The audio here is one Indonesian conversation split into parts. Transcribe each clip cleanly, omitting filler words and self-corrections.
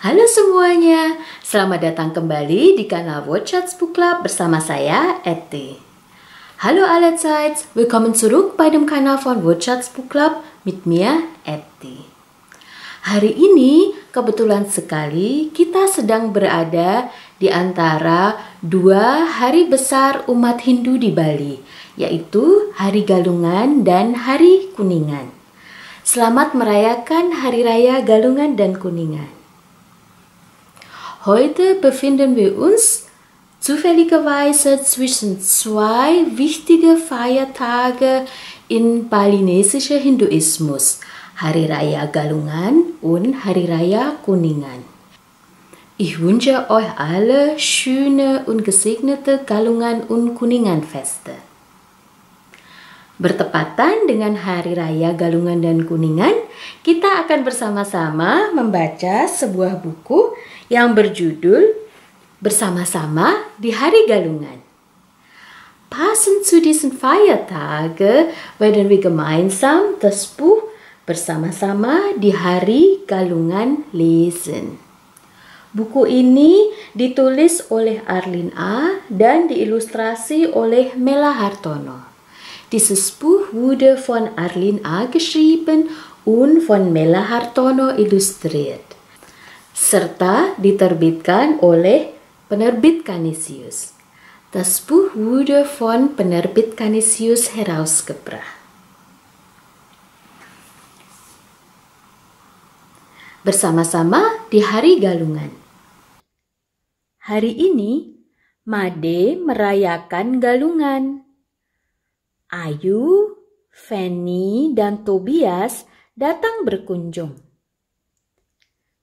Halo semuanya, selamat datang kembali di kanal Watchats Book Club bersama saya, Ette. Hallo allerseits, willkommen zurück bei dem Kanal von Watchats Book Club mit mir, Ette. Hari ini kebetulan sekali kita sedang berada di antara dua hari besar umat Hindu di Bali, yaitu Hari Galungan dan Hari Kuningan. Selamat merayakan Hari Raya Galungan dan Kuningan. Heute befinden wir uns zufälligerweise zwischen zwei wichtige Feiertage in balinesischer Hinduismus, Hari Raya Galungan und Hari Raya Kuningan. Ich wünsche euch alle schöne und gesegnete Galungan und Kuningan-Feste. Bertepatan dengan Hari Raya Galungan dan Kuningan, kita akan bersama-sama membaca sebuah buku yang berjudul Bersama-sama di Hari Galungan. Passend zu diesen Feiertage werden wir gemeinsam das Buch Bersama-sama di Hari Galungan lesen. Buku ini ditulis oleh Arlin A. dan diilustrasi oleh Mela Hartono. Dieses Buch wurde von Arlin A. geschrieben und von Mela Hartono illustriert, serta diterbitkan oleh Penerbit Canisius. Das Buch wurde von Penerbit Canisius herausgebracht. Bersama-sama di Hari Galungan. Hari ini, Made merayakan Galungan. Ayu, Fanny, dan Tobias datang berkunjung.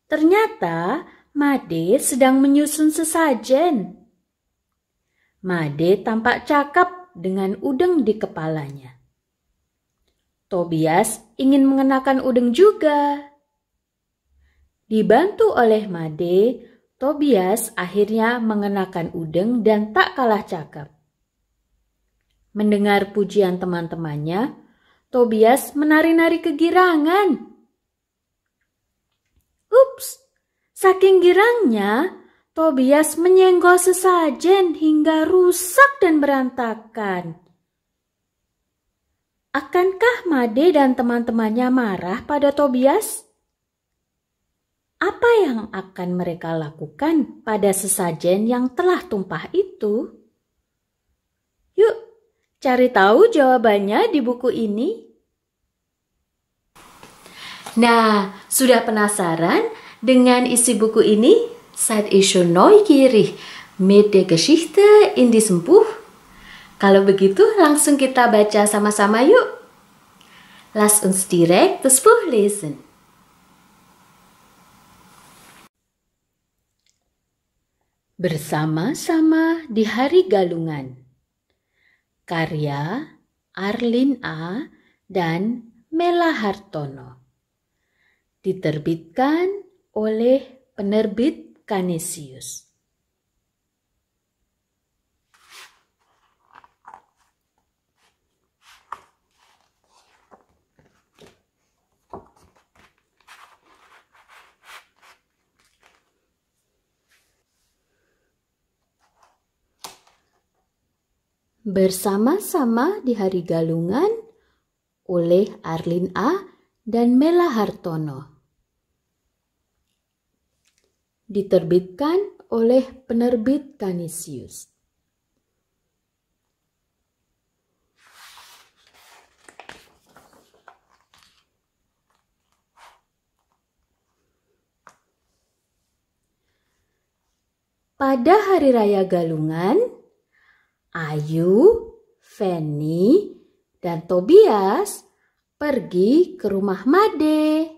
Ternyata Made sedang menyusun sesajen. Made tampak cakap dengan udeng di kepalanya. Tobias ingin mengenakan udeng juga. Dibantu oleh Made, Tobias akhirnya mengenakan udeng dan tak kalah cakap. Mendengar pujian teman-temannya, Tobias menari-nari kegirangan. Ups, saking girangnya, Tobias menyenggol sesajen hingga rusak dan berantakan. Akankah Made dan teman-temannya marah pada Tobias? Apa yang akan mereka lakukan pada sesajen yang telah tumpah itu? Yuk, cari tahu jawabannya di buku ini. Nah, sudah penasaran dengan isi buku ini? Seid ihr schon neugierig mit der Geschichte in diesem Buch? Kalau begitu, langsung kita baca sama-sama yuk. Lass uns direkt das Buch lesen. Bersama-sama di Hari Galungan. Karya Arlin A. dan Mela Hartono. Diterbitkan oleh Penerbit Canisius. Bersama-sama di Hari Galungan oleh Arlin A. dan Mela Hartono. Diterbitkan oleh Penerbit Canisius. Pada Hari Raya Galungan, Ayu, Fanny, dan Tobias pergi ke rumah Made.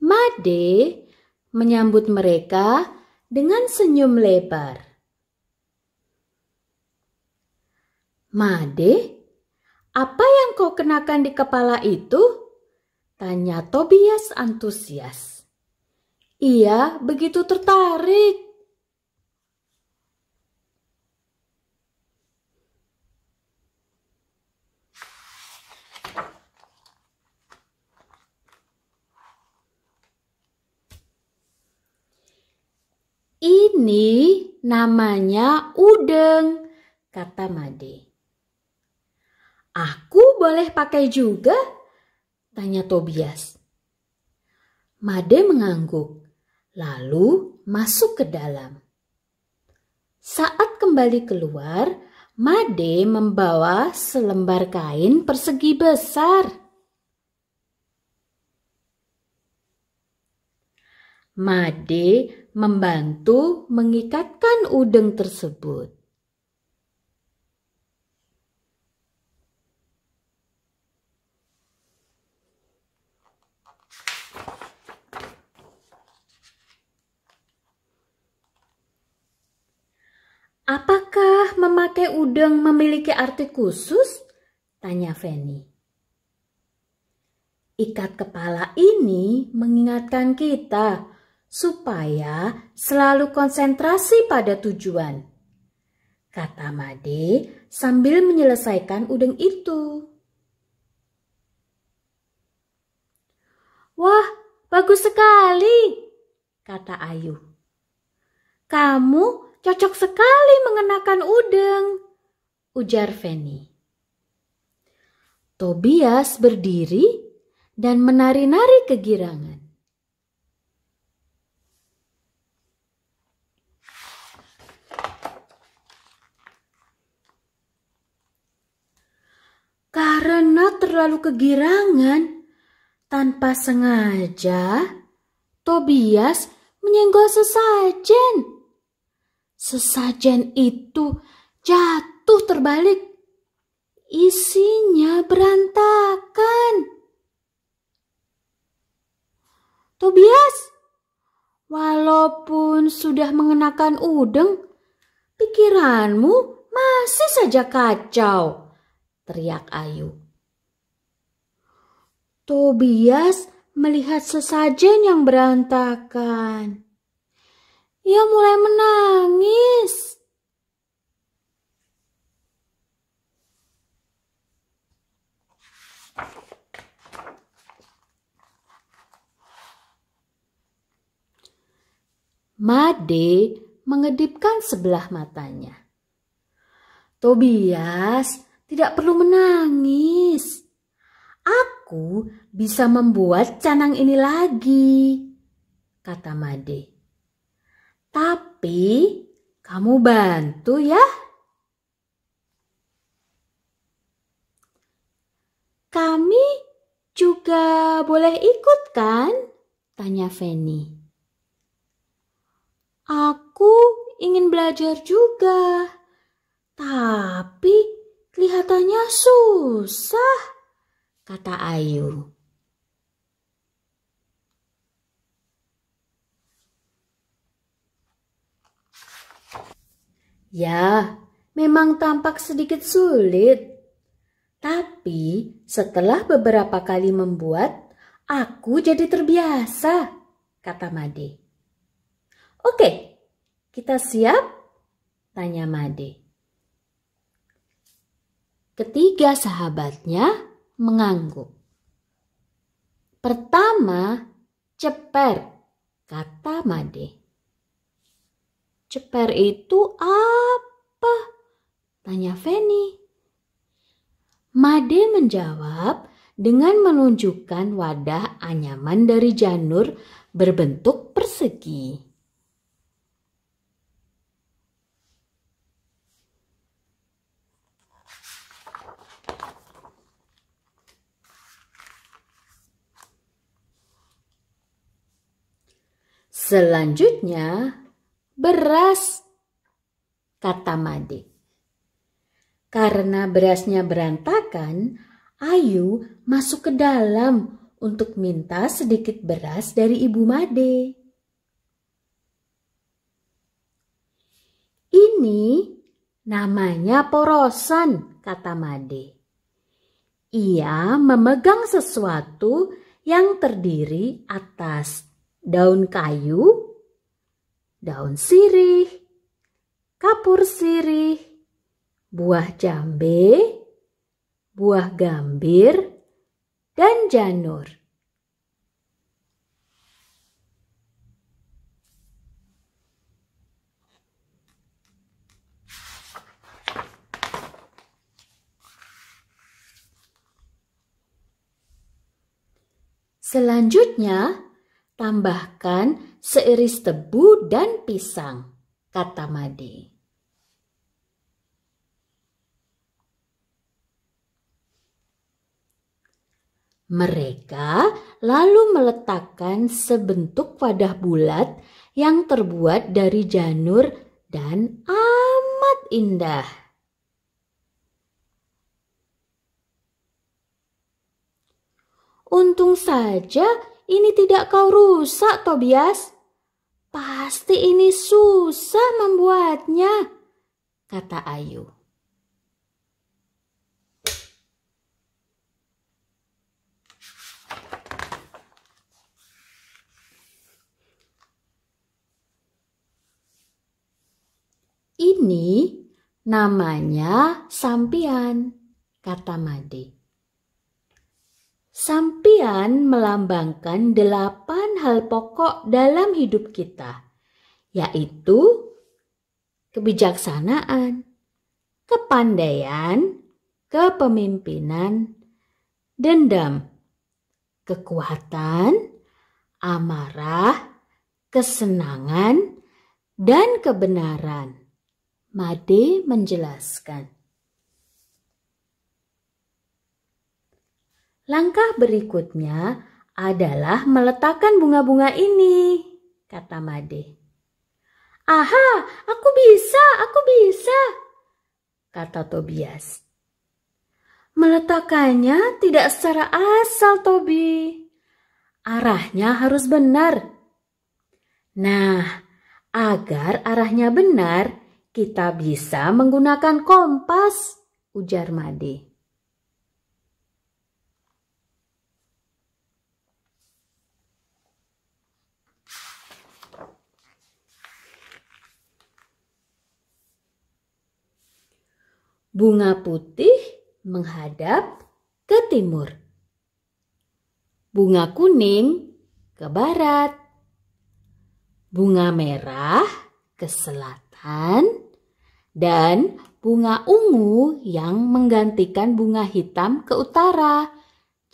Made menyambut mereka dengan senyum lebar. Made, apa yang kau kenakan di kepala itu? Tanya Tobias antusias. Ia begitu tertarik. Ini namanya udeng, kata Made. Aku boleh pakai juga? Tanya Tobias. Made mengangguk, lalu masuk ke dalam. Saat kembali keluar, Made membawa selembar kain persegi besar. Made membantu mengikatkan udeng tersebut. Apakah memakai udeng memiliki arti khusus? Tanya Fanny. Ikat kepala ini mengingatkan kita supaya selalu konsentrasi pada tujuan, kata Made sambil menyelesaikan udeng itu. Wah, bagus sekali, kata Ayu. Kamu cocok sekali mengenakan udeng, ujar Fanny. Tobias berdiri dan menari-nari kegirangan. Karena terlalu kegirangan, tanpa sengaja, Tobias menyenggol sesajen. Sesajen itu jatuh terbalik. Isinya berantakan. Tobias, walaupun sudah mengenakan udeng, pikiranmu masih saja kacau, teriak Ayu. Tobias melihat sesajen yang berantakan. Ia mulai menangis. Made mengedipkan sebelah matanya. Tobias tidak perlu menangis. Aku bisa membuat canang ini lagi, kata Made. Tapi kamu bantu ya. Kami juga boleh ikut kan? Tanya Fanny. Aku ingin belajar juga, tapi kelihatannya susah, kata Ayu. Ya, memang tampak sedikit sulit. Tapi setelah beberapa kali membuat, aku jadi terbiasa, kata Made. Oke, kita siap? Tanya Made. Ketiga sahabatnya mengangguk. Pertama, ceper, kata Made. Ceper itu apa? Tanya Fanny. Made menjawab dengan menunjukkan wadah anyaman dari janur berbentuk persegi. Selanjutnya, beras, kata Made. Karena berasnya berantakan, Ayu masuk ke dalam untuk minta sedikit beras dari Ibu Made. Ini namanya porosan, kata Made. Ia memegang sesuatu yang terdiri atas daun kayu, daun sirih, kapur sirih, buah jambe, buah gambir, dan janur. Selanjutnya, tambahkan seiris tebu dan pisang, kata Made. Mereka lalu meletakkan sebentuk wadah bulat yang terbuat dari janur dan amat indah. Untung saja ini tidak kau rusak, Tobias. Pasti ini susah membuatnya, kata Ayu. Ini namanya sampian, kata Made. Sampian melambangkan 8 hal pokok dalam hidup kita, yaitu kebijaksanaan, kepandaian, kepemimpinan, dendam, kekuatan, amarah, kesenangan, dan kebenaran. Made menjelaskan. Langkah berikutnya adalah meletakkan bunga-bunga ini, kata Made. Aha, aku bisa, kata Tobias. Meletakkannya tidak secara asal, Tobi. Arahnya harus benar. Nah, agar arahnya benar, kita bisa menggunakan kompas, ujar Made. Bunga putih menghadap ke timur. Bunga kuning ke barat. Bunga merah ke selatan. Dan bunga ungu yang menggantikan bunga hitam ke utara,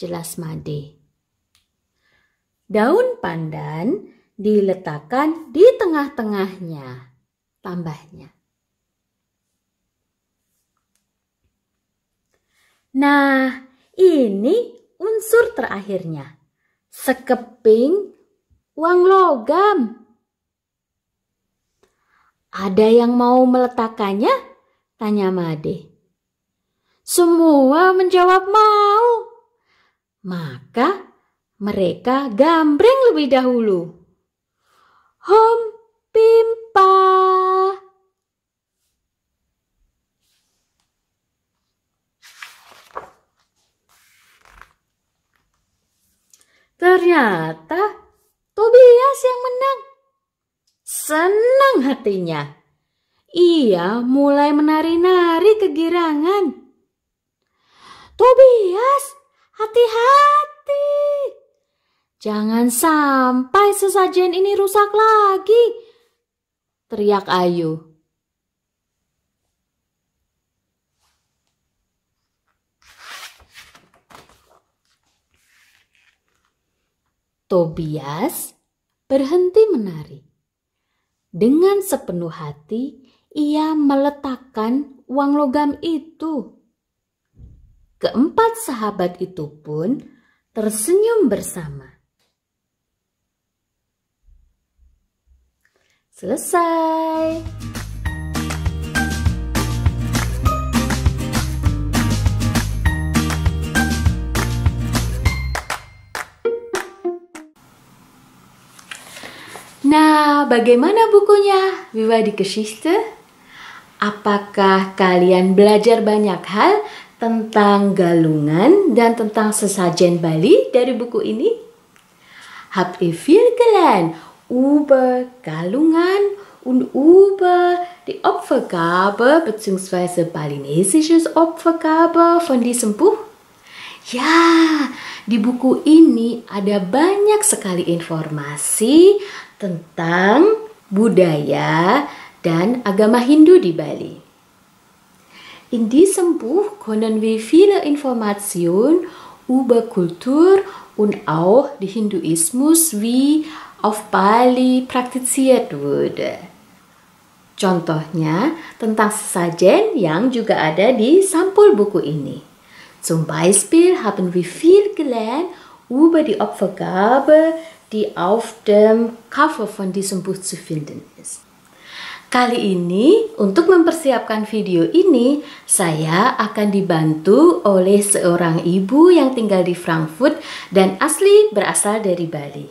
jelas Made. Daun pandan diletakkan di tengah-tengahnya, tambahnya. Nah, ini unsur terakhirnya, sekeping uang logam. Ada yang mau meletakkannya? Tanya Made. Semua menjawab mau. Maka mereka gambreng lebih dahulu. Hom pimpa. Ternyata Tobias yang menang. Senang hatinya. Ia mulai menari-nari kegirangan. Tobias, hati-hati. Jangan sampai sesajen ini rusak lagi, teriak Ayu. Tobias berhenti menari. Dengan sepenuh hati, ia meletakkan uang logam itu. Keempat sahabat itu pun tersenyum bersama. Selesai. Nah, bagaimana bukunya? Wie war die Geschichte? Apakah kalian belajar banyak hal tentang galungan dan tentang sesajen Bali dari buku ini? Habt ihr viel gelernt über Galungan und über die Opfergabe bzw. balinesisches Opfergabe von diesem Buch? Ya, di buku ini ada banyak sekali informasi tentang budaya dan agama Hindu di Bali. In diesem Buch können wir viele Informationen über Kultur und auch den Hinduismus wie auf Bali praktiziert wurde. Contohnya tentang sesajen yang juga ada di sampul buku ini. Zum Beispiel haben wir viel gelernt über die Opfergabe, die auf dem Cover von diesem Buch zu finden ist. Kali ini, untuk mempersiapkan video ini, saya akan dibantu oleh seorang ibu yang tinggal di Frankfurt dan asli berasal dari Bali.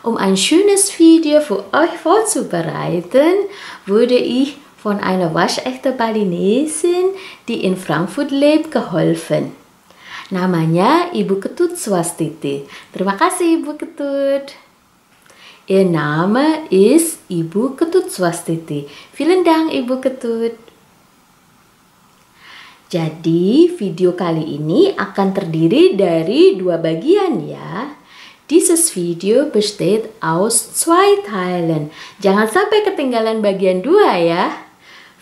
Ein schönes Video für euch vorzubereiten, wurde ich von einer waschechten Balinesin, die in Frankfurt lebt, geholfen. Namanya Ibu Ketut Swastiti. Terima kasih Ibu Ketut. Ihr Name ist Ibu Ketut Swastiti. Vielen Dank Ibu Ketut. Jadi video kali ini akan terdiri dari 2 bagian ya. Dieses Video besteht aus 2 Teilen. Jangan sampai ketinggalan bagian 2 ya.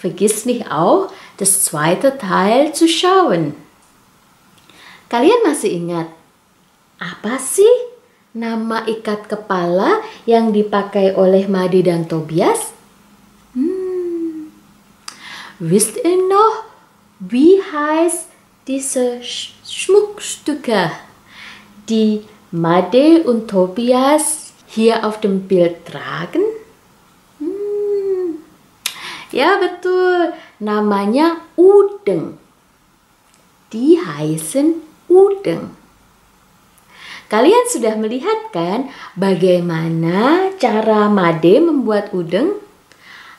Vergiss nicht auch, das zweite Teil zu schauen. Kalian masih ingat apa sih nama ikat kepala yang dipakai oleh Made dan Tobias? Wisst ihr noch, wie heißt diese Schmuckstücke, die Made und Tobias hier auf dem Bild tragen? Ja, betul. Namanya udeng. Die heißen udeng. Kalian sudah melihat kan bagaimana cara Made membuat udeng?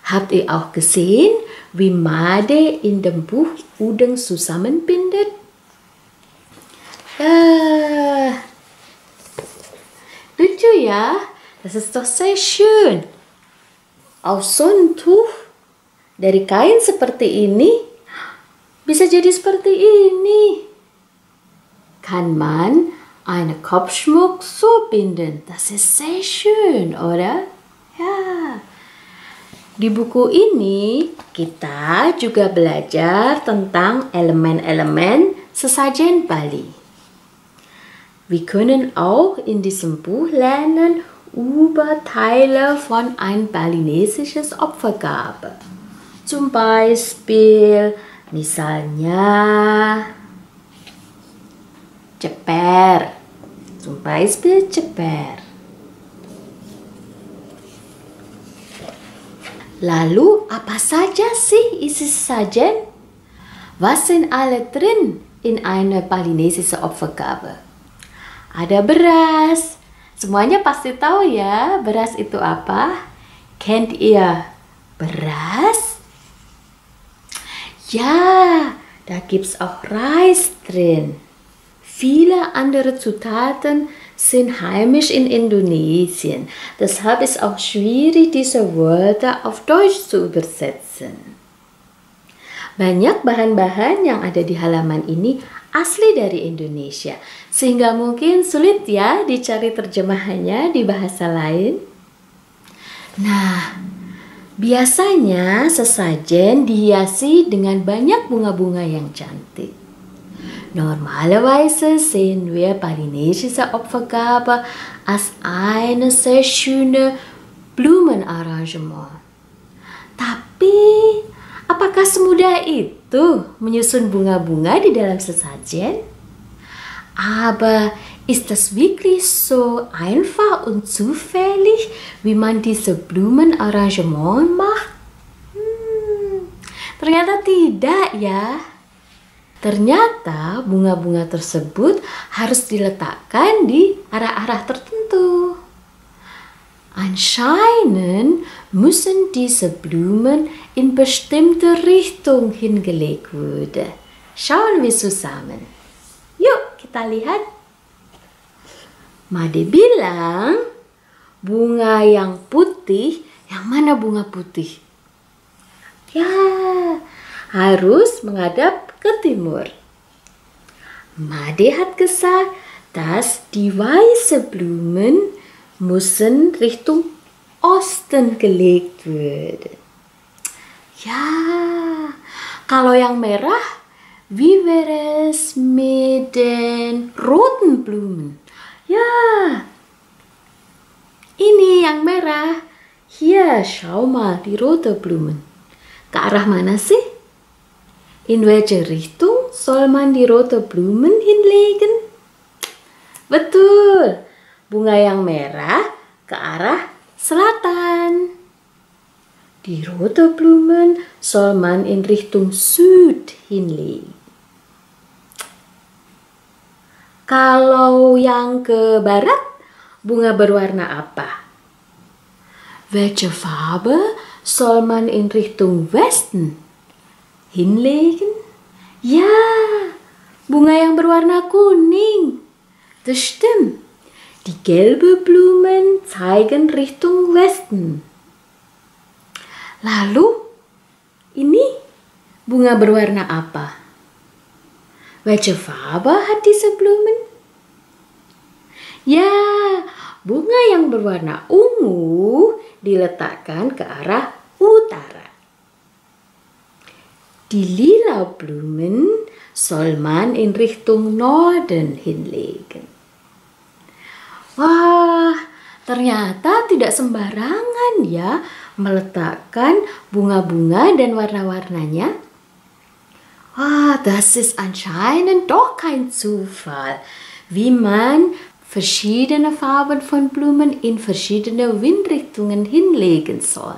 Habt ihr auch gesehen, wie Made in dem Buch Udeng zusammenbindet? Lucu ya? Das ist doch sehr schön. Aus so einem Tuch dari kain seperti ini bisa jadi seperti ini. Kann man einen Kopfschmuck so binden. Das ist sehr schön, oder? Ja. Di buku ini kita juga belajar tentang elemen-elemen sesajen Bali. Wir können auch in diesem Buch lernen über Teile von ein balinesisches Opfergabe. Zum Beispiel, misalnya ceper. Zum Beispiel ceper. Lalu apa saja sih isi sesajen? Was sind alle drin in eine balinesische Opfergabe? Ada beras. Semuanya pasti tahu ya, beras itu apa? Kennt ihr beras? Ja, da gibt's auch Reis drin. Viele andere Zutaten sind heimisch in Indonesien. Deshalb ist auch schwierig, diese Wörter auf Deutsch zu übersetzen. Banyak bahan-bahan yang ada di halaman ini asli dari Indonesia, sehingga mungkin sulit ya dicari terjemahannya di bahasa lain. Nah, biasanya sesajen dihiasi dengan banyak bunga-bunga yang cantik. Normalerweise sehen wir balinesische Opfergabe als eine sehr schöne Blumenarrangement. Tapi, apakah semudah itu menyusun bunga-bunga di dalam sesajen? Aber ist das wirklich so einfach und zufällig, wie man diese Blumenarrangement macht? Ternyata tidak ya. Ternyata bunga-bunga tersebut harus diletakkan di arah-arah tertentu. Anscheinend müssen diese Blumen in bestimmte Richtung hingelegt werden. Schauen wir zusammen. Yuk kita lihat. Made bilang bunga yang putih, yang mana bunga putih? Ya, harus menghadap ke timur. Made hat gesagt, dass die weißen Blumen müssen Richtung Osten gelegt werden. Ya, kalau yang merah Wie wäre es mit den roten Blumen? Ja, ini yang merah. Hier, schau mal, die rote Blumen. Ke arah mana sih? In welche Richtung soll man die rote Blumen hinlegen? Betul, bunga yang merah ke arah selatan. Die rote Blumen soll man in Richtung Süd hinlegen. Kalau yang ke barat, bunga berwarna apa? Welche Farbe soll man in Richtung Westen hinlegen? Ja, bunga yang berwarna kuning. Das stimmt. Die gelben Blumen zeigen Richtung Westen. Lalu, ini bunga berwarna apa? Welche Farbe hat diese Blumen? Ya, bunga yang berwarna ungu diletakkan ke arah utara. Die lila Blumen soll man in Richtung Norden hinlegen. Wah, ternyata tidak sembarangan ya meletakkan bunga-bunga dan warna-warnanya. Ah, das ist anscheinend doch kein Zufall, wie man verschiedene Farben von Blumen in verschiedene Windrichtungen hinlegen soll.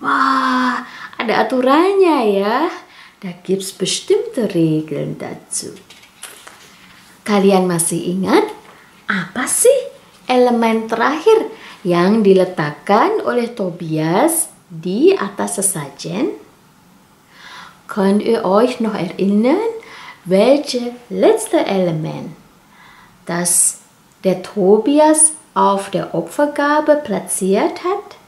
Wah, ada aturannya ya. Da gibt's bestimmte Regeln dazu. Kalian masih ingat apa sih elemen terakhir yang diletakkan oleh Tobias di atas sesajen? Könnt ihr euch noch erinnern, welche letzte Element, das der Tobias auf der Opfergabe platziert hat?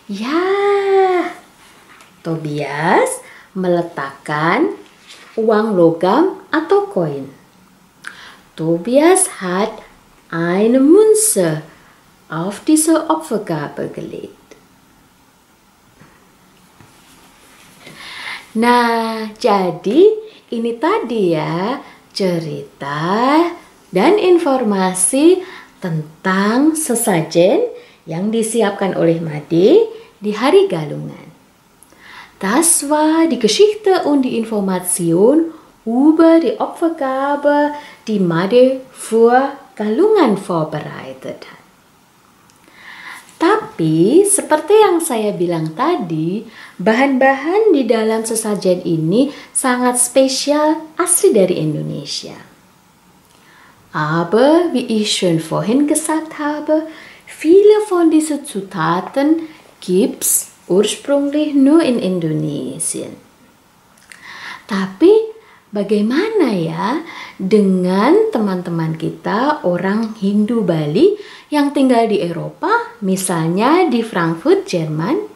Ja, Tobias meletakkan uang logam atau koin. Tobias hat eine Münze auf diese Opfergabe gelegt. Nah, jadi ini tadi ya cerita dan informasi tentang sesajen yang disiapkan oleh Made di hari Galungan. Das war die Geschichte und die Information über die Opfergabe, die Made für Galungan vorbereitet hat. Tapi seperti yang saya bilang tadi, bahan-bahan di dalam sesajen ini sangat spesial asli dari Indonesia. Aber wie ich schon vorhin gesagt habe, viele von diesen Zutaten gibt's ursprünglich nur in Indonesien. Tapi bagaimana ya dengan teman-teman kita orang Hindu Bali yang tinggal di Eropa, misalnya di Frankfurt, Jerman?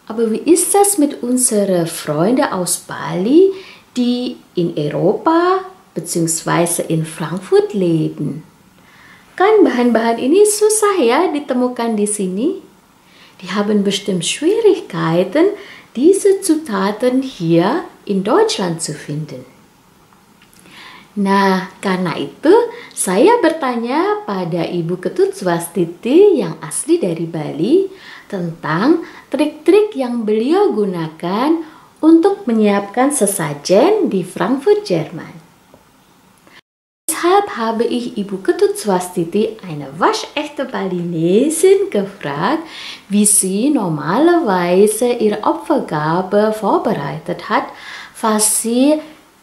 Aber wie ist das mit unseren Freunden aus Bali, die in Europa bzw. in Frankfurt leben? Kan bahan-bahan ini susah ya ditemukan di sini. Die haben bestimmt Schwierigkeiten, diese Zutaten hier in Deutschland zu finden. Nah, karena itu saya bertanya pada Ibu Ketut Swastiti yang asli dari Bali tentang trik-trik yang beliau gunakan untuk menyiapkan sesajen di Frankfurt, Jerman. Deshalb habe ich Ibu Ketut Swastiti, eine waschechte Balinesin, gefragt, wie sie normalerweise ihre Opfergabe vorbereitet hat, falls sie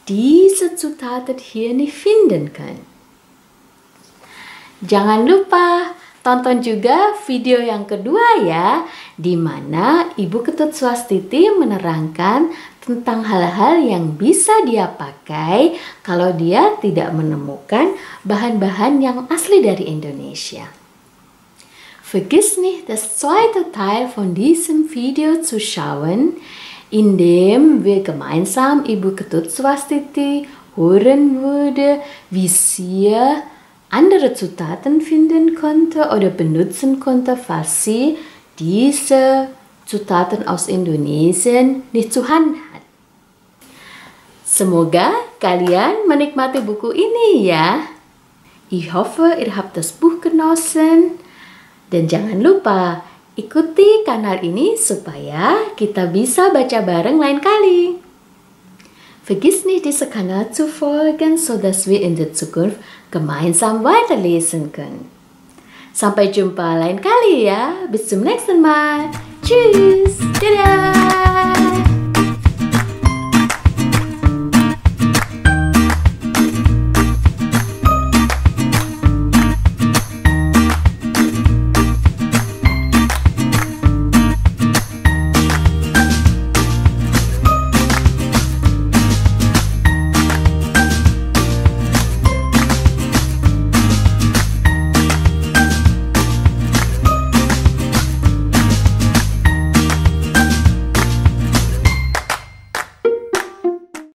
diese Zutaten hier nicht finden können. Jangan lupa tonton juga video yang kedua ya, di mana Ibu Ketut Swastiti menerangkan tentang hal-hal yang bisa dia pakai kalau dia tidak menemukan bahan-bahan yang asli dari Indonesia. Vergiss nicht, das zweite Teil von diesem Video zu schauen, in dem wir gemeinsam Ibu Ketut Swastiti hören würde, wie sie andere Zutaten finden konnte oder benutzen konnte, falls sie diese Zutaten aus Indonesien nicht zur Hand hat. Semoga kalian menikmati buku ini ya. Ich hoffe, ihr habt das Buch genossen. Dan jangan lupa, ikuti kanal ini supaya kita bisa baca bareng lain kali. Vergiss nicht, diesem Kanal zu folgen, sodass wir in der Zukunft gemeinsam weiterlesen können. Sampai jumpa lain kali ya. Bis zum nächsten Mal. Tschüss. Dadah.